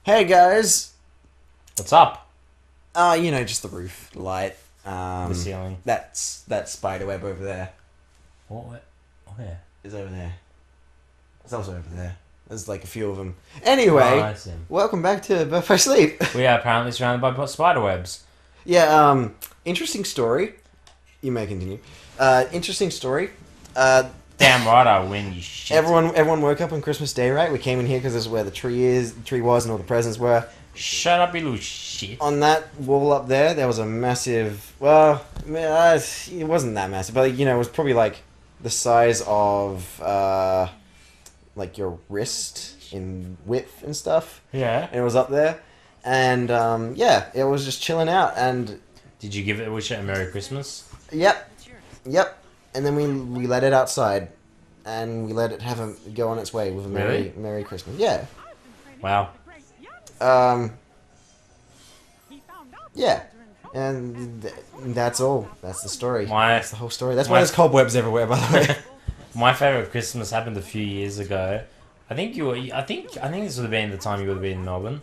Hey guys! What's up? Just the roof, the light, The ceiling. That's that spider web over there. What? Where? Is over there. It's also over there. There's like a few of them. Anyway, I see. welcome back to Birth by Sleep. We are apparently surrounded by spider webs. Yeah, interesting story. You may continue. Interesting story. Damn right I win, you shit. Everyone woke up on Christmas Day, right? We came in here because this is where the tree was, and all the presents were. Shut up, you little shit. On that wall up there was a massive. Well, it wasn't that massive, but it was probably like the size of like your wrist in width and stuff. Yeah. And it was up there, and it was just chilling out. And Did you give it a wish at a Merry Christmas? yep. And then we let it outside, and we let it go on its way with a Merry Christmas. Yeah. Wow. Yeah. And that's all. That's the story. My That's the whole story. That's why there's cobwebs everywhere, by the way. my favorite Christmas happened a few years ago. I think this would have been the time you would have been in Melbourne.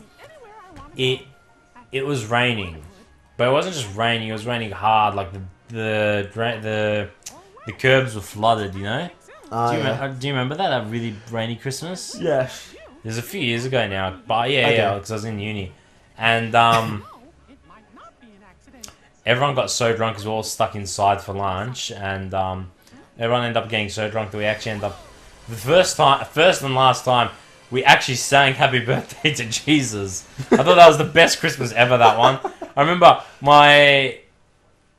It was raining, but it wasn't just raining. It was raining hard. Like the curbs were flooded. You know. Do you remember that really rainy Christmas? Yeah. It was a few years ago now, but yeah, because I was in uni, and everyone got so drunk because we were all stuck inside for lunch, and everyone ended up getting so drunk that we actually ended up the first and last time we actually sang "Happy Birthday" to Jesus. I thought that was the best Christmas ever. That one. I remember my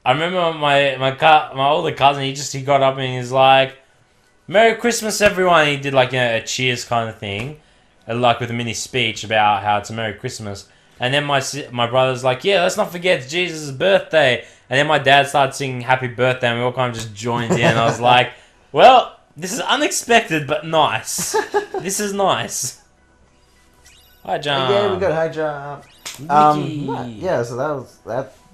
older cousin. He got up and he's like, "Merry Christmas, everyone." He did like a cheers kind of thing, like with a mini speech about how it's a Merry Christmas. And then my brother's like, "Yeah, let's not forget it's Jesus' birthday." And then my dad started singing "Happy Birthday," and we all kind of just joined in. And I was like, "Well, this is unexpected, but nice. This is nice." Hi, John. Yeah, we got hi, John. Yeah, so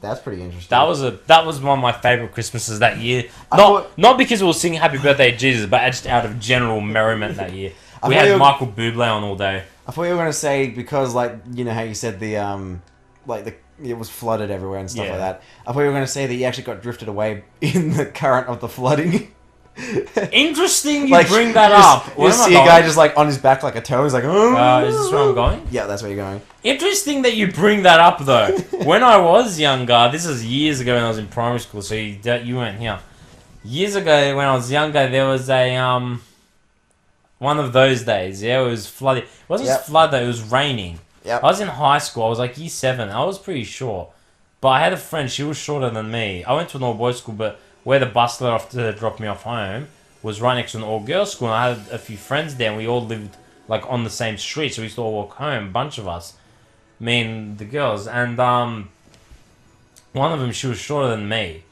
that's pretty interesting. That was one of my favorite Christmases that year. Not because we were singing "Happy Birthday, Jesus," but just out of general merriment that year. We had Michael Bublé on all day. I thought you were gonna say because how you said it was flooded everywhere and stuff like that. I thought you were gonna say that you actually got drifted away in the current of the flooding. Interesting you bring that up. You see a guy just on his back like a toe. He's like, oh. Is this where I'm going? Yeah, that's where you're going. Interesting that you bring that up though. When I was younger, this is years ago when I was in primary school, so you weren't here. Years ago when I was younger, there was a one of those days, it was flooded. It wasn't just flood though, it was raining. Yep. I was in high school, I was like year 7, I was pretty short. But I had a friend, she was shorter than me. I went to an all-boys school, but where the bus let off to drop me off home was right next to an all-girls school, and I had a few friends there, and we all lived on the same street, so we used to all walk home, a bunch of us. Me and the girls, and one of them, she was shorter than me.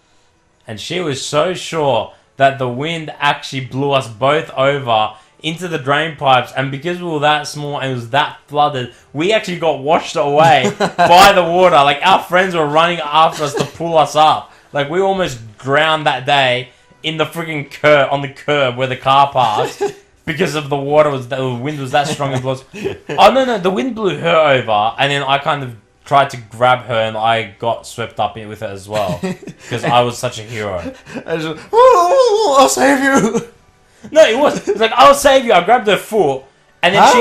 And she was so short that the wind actually blew us both over into the drain pipes, and because we were that small and it was that flooded, we actually got washed away by the water. Like, our friends were running after us to pull us up. Like, we almost drowned that day in the freaking on the curb where the car parked because of the wind was that strong and blew us. Oh, no, the wind blew her over, and then I kind of tried to grab her, and I got swept up with it as well because I was such a hero. I just, oh, I'll save you. No, it was like, "I'll save you." I grabbed her foot, and then she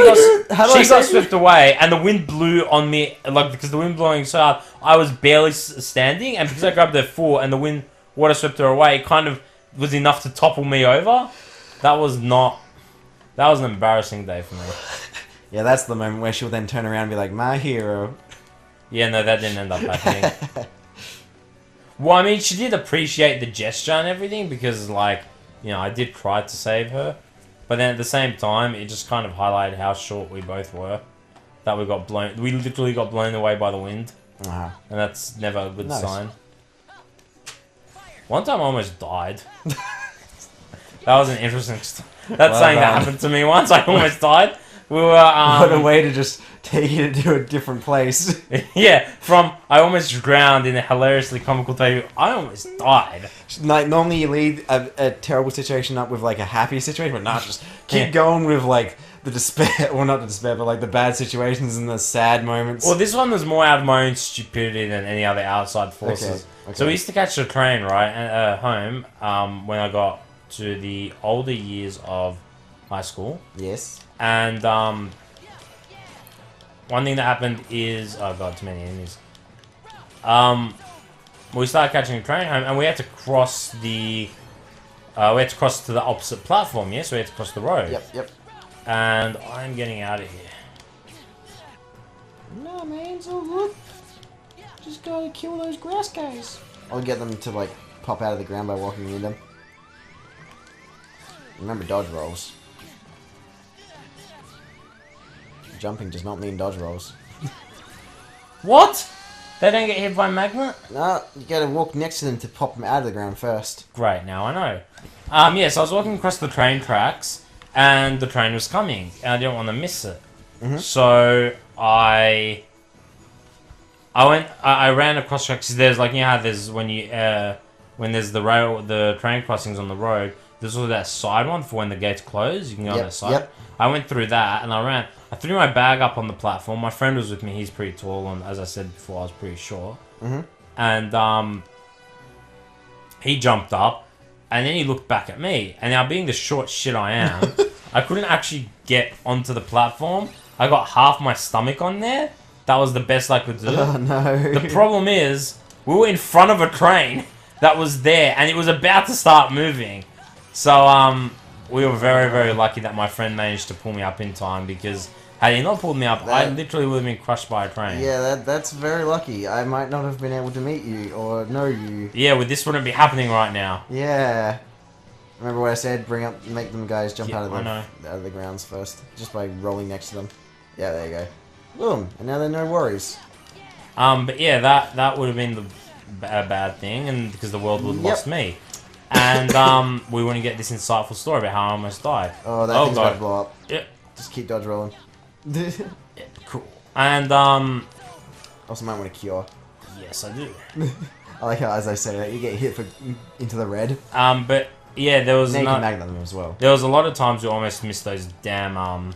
got swept away, and the wind blew on me. Because the wind blowing so hard, I was barely standing, and because I grabbed her foot and the water swept her away, it kind of was enough to topple me over. That was an embarrassing day for me. Yeah, that's the moment where she'll then turn around and be like, "My hero." Yeah, no, that didn't end up happening. Well, I mean, she did appreciate the gesture and everything because, I did try to save her, but then at the same time, it just kind of highlighted how short we both were. That we literally got blown away by the wind, and that's never a good sign. One time I almost died. That was an interesting story. That's something that happened to me once. I almost died. We were What a way to just take it to a different place. yeah, from I almost drowned in a hilariously comical way. I almost died. Like, normally you lead a terrible situation up with like a happy situation, but not just keep going with like the despair, well not the despair, but like the bad situations and the sad moments. Well, this one was more out of my own stupidity than any other outside forces. Okay. So we used to catch the train, right, home when I got to the older years of high school. Yes. And one thing that happened is... Oh god, too many enemies. We started catching a train home, and we had to cross the... we had to cross to the opposite platform, yeah? So we had to cross the road. Yep. And I'm getting out of here. No, man, it's all good. Just gotta kill those grass guys. I'll get them to, like, pop out of the ground by walking near them. Remember dodge rolls. Jumping does not mean dodge rolls. What? They don't get hit by magnet? No, you gotta walk next to them to pop them out of the ground first. Great, now I know. Yeah, so I was walking across the train tracks, and the train was coming, and I didn't want to miss it. So I ran across tracks. There's like, you know how there's when there's the train crossings on the road. There's also that side one for when the gates close. You can go on that side. Yep. I went through that and I ran. I threw my bag up on the platform. My friend was with me. He's pretty tall, and as I said before, I was pretty short. And he jumped up, and then he looked back at me. And now, being the short shit I am, I couldn't actually get onto the platform. I got half my stomach on there. That was the best I could do. Oh no. The problem is, we were in front of a train that was there, and it was about to start moving. So, we were very, very lucky that my friend managed to pull me up in time, because had he not pulled me up, I literally would have been crushed by a train. Yeah, that's very lucky. I might not have been able to meet you or know you. Yeah, well, this wouldn't be happening right now. Yeah. Remember what I said? Make them guys jump out I of the grounds first, just by rolling next to them. Yeah, there you go. Boom, and now there are no worries. But yeah, that would have been a bad thing, and because the world would have lost me. And we wouldn't get this insightful story about how I almost died. Oh, that thing's about to blow up. Yep. Just keep dodge rolling. Yeah, cool. And also might want to cure. yes, I do. I like how, as I say that, you get hit into the red. But yeah, there was now you can magnet them as well. There was a lot of times we almost missed those damn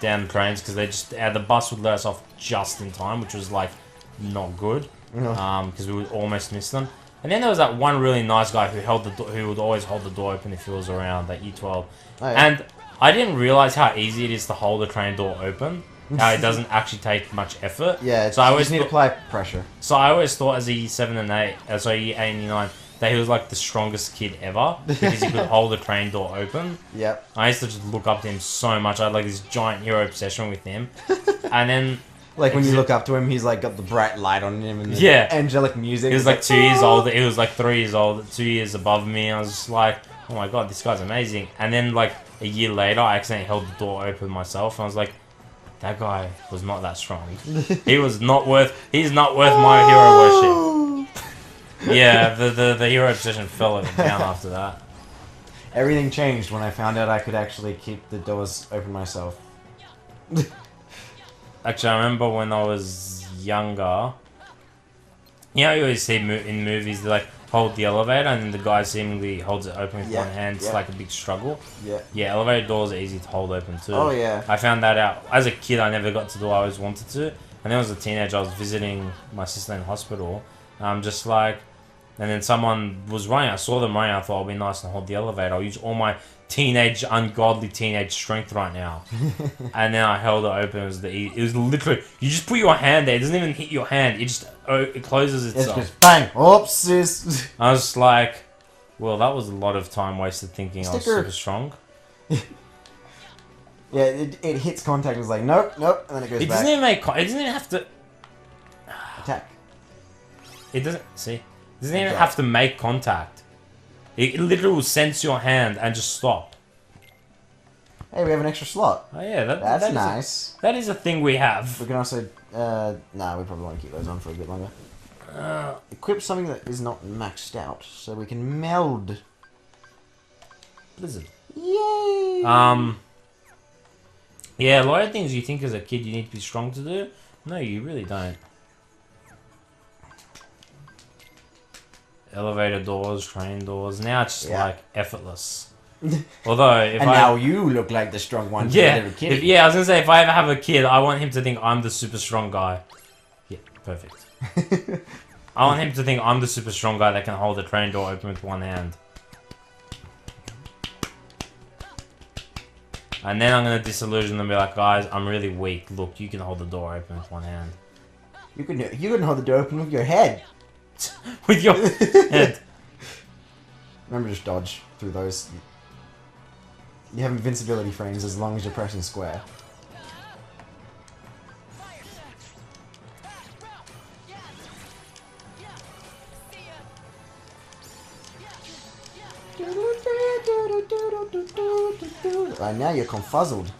trains, because the bus would let us off just in time, which was like not good. Because we would almost miss them. And then there was that one really nice guy who would always hold the door open if he was around, that E12. Oh, yeah. And I didn't realize how easy it is to hold a train door open. How it doesn't actually take much effort. Yeah, so I always just need to apply pressure. So I always thought as a year 7 and 8, year 8 and year 9, that he was like the strongest kid ever, because he could hold a train door open. Yep. I used to just look up to him so much. I had like this giant hero obsession with him. And then... Like when you look up to him, he's like got the bright light on him and the angelic music. He was like 2 years older. He was like 3 years old, 2 years above me. I was just like, oh my god, this guy's amazing. And then like a year later, I accidentally held the door open myself, and I was like, that guy was not that strong. He's not worth my hero worship. Yeah, the hero obsession fell down after that. Everything changed when I found out I could actually keep the doors open myself. Actually, I remember when I was younger. You know, you always see in movies, they like hold the elevator, and then the guy seemingly holds it open with one hand. It's like a big struggle. Yeah, elevator doors are easy to hold open too. Oh yeah. I found that out as a kid. I never got to do. I always wanted to. And then as a teenager, I was visiting my sister in hospital. And I'm just like, and then someone was running. I saw them running. I thought it'll be nice to hold the elevator. I'll use all my ungodly teenage strength right now. And then I held it open. It was literally, you just put your hand there. It doesn't even hit your hand. It closes itself. It's just bang. Oops, sis. I was like, well, that was a lot of time wasted thinking I was super strong. Yeah, it hits contact and it's like, nope, nope, and then it goes back. Doesn't even it doesn't even have to... Attack. It doesn't... See? It doesn't even have to make contact. It literally will sense your hand and just stop. Hey, we have an extra slot. Oh yeah, that's nice. That is a thing we have. We can also... nah, we probably want to keep those on for a bit longer. Equip something that is not maxed out, so we can meld. Blizzard. Yay! Yeah, a lot of things you think as a kid you need to be strong to do. No, you really don't. Elevator doors, train doors. Now it's just like effortless. Although, if now you look like the strong one. Yeah, I was gonna say if I ever have a kid, I want him to think I'm the super strong guy. Yeah, perfect. I want him to think I'm the super strong guy that can hold the train door open with one hand. And then I'm gonna disillusion them and be like, guys, I'm really weak. Look, you can hold the door open with one hand. You can hold the door open with your head. With your head. Remember, just dodge through those. You have invincibility frames as long as you're pressing square. Right now you're confuzzled.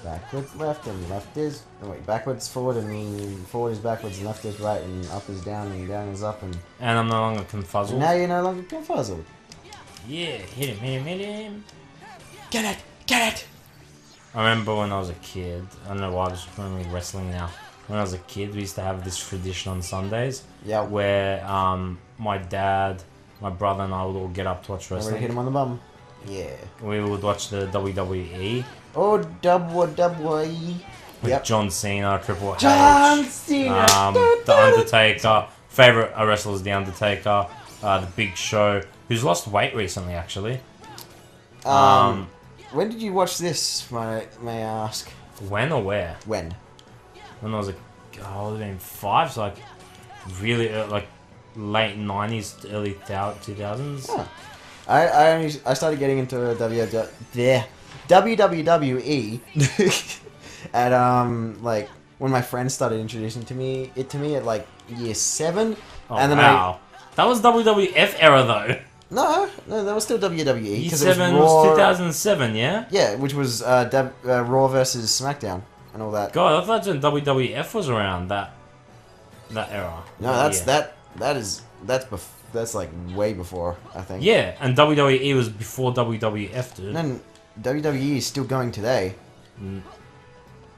Backwards, left, and left is... Oh wait, backwards, forward, and forward is backwards, and left is right, and up is down, and down is up, and... And I'm no longer confuzzled. Now you're no longer confuzzled. Yeah, hit him, hit him, hit him. Get it! Get it! I remember when I was a kid, I don't know why I was remembering wrestling now. When I was a kid, we used to have this tradition on Sundays. Yeah. Where my dad, my brother, and I would all get up to watch wrestling. Hit him on the bum. Yeah. We would watch the WWE. Oh, WWE. With John Cena, Triple H. John Cena! The Undertaker. Favorite wrestler is The Undertaker. The Big Show, who's lost weight recently, actually. When did you watch this, may I ask? When or where? When? When I was I would have been 5, so like really like late 90s, early 2000s. Huh. I started getting into WWE at like when my friends started introducing it to me at like year 7. Oh, and then wow. That was WWF era though. No, that was still WWE. Year 7 was 2007, yeah? Yeah, which was Raw versus SmackDown and all that. God, I thought when WWF was around that era. No, that's like way before, I think. Yeah, and WWE was before WWF, dude. And then WWE is still going today. You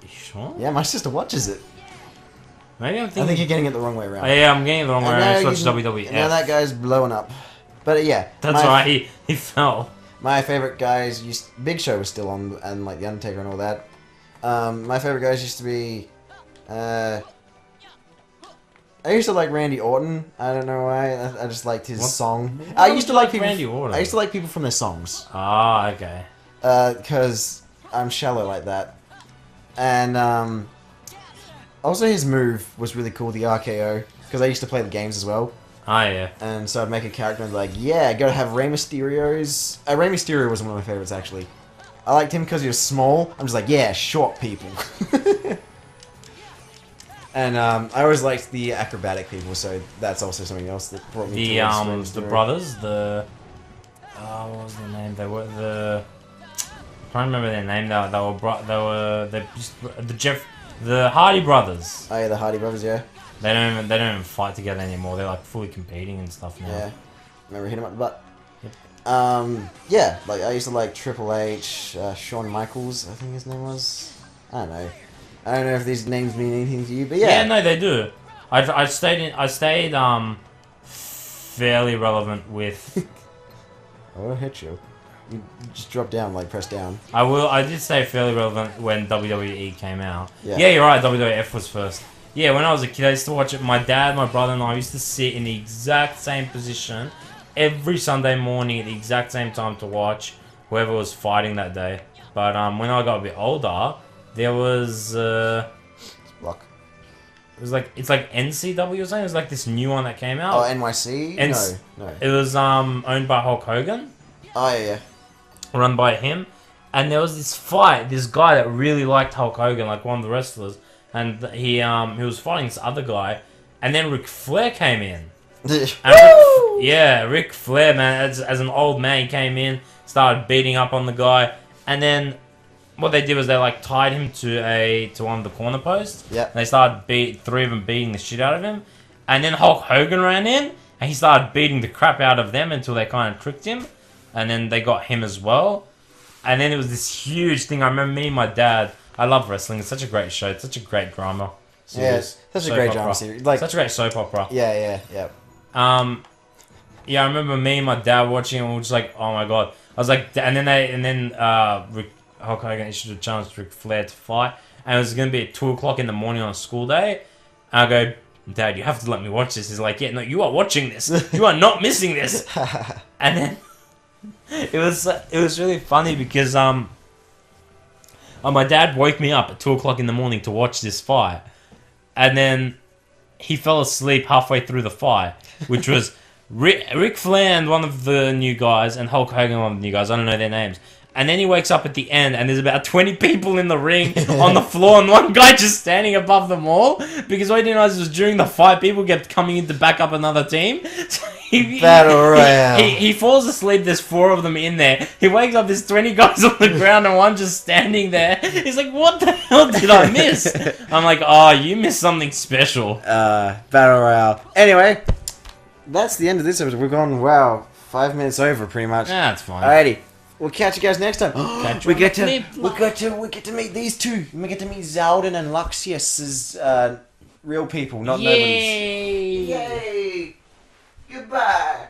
sure? Yeah, my sister watches it. Maybe I'm thinking... I think you're getting it the wrong way around. Oh, yeah, I'm getting it the wrong way around. I watched WWF. Now that guy's blowing up. But yeah. That's why he fell. My favorite guys Big Show was still on, and like The Undertaker and all that. My favorite guys used to be... I used to like Randy Orton. I don't know why. I just liked his song. I used to like people. Randy Orton? I used to like people from their songs. Ah, okay. Because I'm shallow like that. And also his move was really cool, the RKO. Because I used to play the games as well. Ah, yeah. And so I'd make a character and be like, yeah, gotta have Rey Mysterio's... Rey Mysterio was one of my favorites, actually. I liked him because he was small. I'm just like, yeah, short people. And I always liked the acrobatic people, so that's also something else that brought me towards the brothers, what was their name? They were the... I can't remember their name. The Hardy brothers. Oh yeah, the Hardy brothers, yeah. They don't even fight together anymore. They're like fully competing and stuff now. Yeah. Remember hitting him up the butt? Yep. Yeah, like I used to like Triple H, Shawn Michaels, I think his name was. I don't know. I don't know if these names mean anything to you, but yeah. Yeah, no, they do. I stayed fairly relevant with. I will hit you. You just drop down, like press down. I did say fairly relevant when WWE came out. Yeah. Yeah, you're right. WWF was first. Yeah, when I was a kid, I used to watch it. My dad, my brother, and I used to sit in the exact same position every Sunday morning at the exact same time to watch whoever was fighting that day. But when I got a bit older, there was Block. it's like NCW or something. It was like this new one that came out. Oh, NYC? No. It was owned by Hulk Hogan. Oh yeah. Run by him, and there was this fight. This guy that really liked Hulk Hogan, like one of the wrestlers, and he was fighting this other guy, and then Ric Flair came in. And Ric Flair, man, as an old man, he came in, started beating up on the guy, and then what they did was they like tied him to one of the corner posts. Yeah. And they started three of them beating the shit out of him, and then Hulk Hogan ran in, and he started beating the crap out of them until they kind of tricked him, and then they got him as well. And then it was this huge thing. I remember me and my dad. I love wrestling. It's such a great show. It's such a great drama series. Yes, such a Soap great opera. drama series. Like, Such a great soap opera. yeah. Yeah, I remember me and my dad watching it, and we were just like, oh my god. I was like, and then Hulk Hogan issued a challenge to Ric Flair to fight, and it was going to be at 2 o'clock in the morning on a school day. And I go, Dad, you have to let me watch this. He's like, yeah, no, you are watching this. You are not missing this. And then it was really funny because my dad woke me up at 2 o'clock in the morning to watch this fight, and then he fell asleep halfway through the fight, which was Ric Flair and one of the new guys, and Hulk Hogan, one of the new guys. I don't know their names. And then he wakes up at the end, and there's about 20 people in the ring on the floor, and one guy just standing above them all. Because what he didn't realize was during the fight, people kept coming in to back up another team. So Battle Royale. He falls asleep. There's 4 of them in there. He wakes up. There's 20 guys on the ground, and one just standing there. He's like, "What the hell did I miss?" I'm like, "Oh, you missed something special." Battle Royale. Anyway, that's the end of this episode. We've gone 5 minutes over pretty much. Yeah, that's fine. Alrighty. We'll catch you guys next time. We get to meet these two. We get to meet Zaldin and Luxius as real people, not nobodies. Yay! Yay! Goodbye.